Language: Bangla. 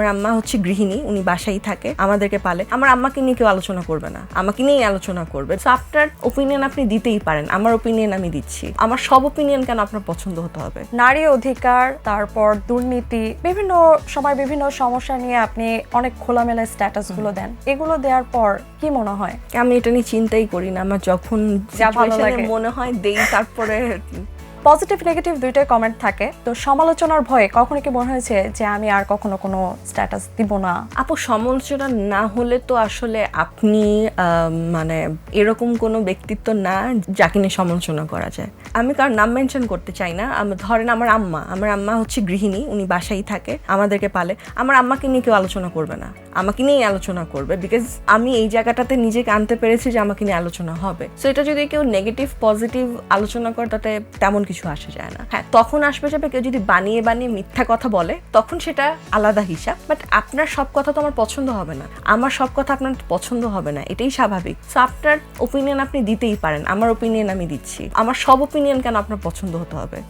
আমার আম্মা হচ্ছে গৃহিণী, উনি বাসায় থাকে, আমাদেরকে পালে। আমার আম্মাকে নিয়ে কেউ আলোচনা করবে না, আমাকে নিয়েই আলোচনা করবে। সো আপনার ওপিনিয়ন আপনি দিতেই পারেন, আমার ওপিনিয়ন আমি দিচ্ছি। আমার সব ওপিনিয়ন কেন আপনার পছন্দ হতে হবে? নারী অধিকার, তারপর দুর্নীতি, বিভিন্ন সময় বিভিন্ন সমস্যা নিয়ে আপনি অনেক খোলামেলা স্ট্যাটাসগুলো দেন। এগুলো দেওয়ার পর কি মনে হয়? আমি এটা নিয়ে চিন্তাই করি না, আমার যখন যা ভালো সিচুয়েশনে লাগে মনে হয় দেই, তারপরে পজিটিভ নেগেটিভ দুইটাই কমেন্ট থাকে। তো সমালোচনার ভয়ে কখনো কি মনে হয়েছে যে আমি আর কখনো কোনো স্ট্যাটাস দিব না? আপু, সমালোচনা না হলে তো আসলে আপনি মানে এরকম কোনো ব্যক্তিত্ব না যাকে নিয়ে সমালোচনা করা যায়। আমি কারণ নাম মেনশন করতে চাই না। ধরেন আমার আম্মা হচ্ছে গৃহিণী, উনি বাসায় থাকে, আমাদেরকে পালে। আমার আম্মাকে নিয়ে কেউ আলোচনা করবে না, আমাকে নিয়েই আলোচনা করবে, বিকজ আমি এই জায়গাটাতে নিজেকে আনতে পেরেছি যে আমাকে নিয়ে আলোচনা হবে। সো এটা যদি কেউ নেগেটিভ পজিটিভ আলোচনা করে তাতে তেমন কিছু আসে যায় না। হ্যাঁ, তখন আসবে যাবে কেউ যদি বানিয়ে বানিয়ে মিথ্যা কথা বলে, তখন সেটা আলাদা হিসাব। বাট আপনার সব কথা তো আমার পছন্দ হবে না, আমার সব কথা আপনার পছন্দ হবে না, এটাই স্বাভাবিক। সো আপনার ওপিনিয়ন আপনি দিতেই পারেন, আমার ওপিনিয়ন আমি দিচ্ছি। আমার সব ওপিনিয়ন কেন আপনার পছন্দ হতে হবে?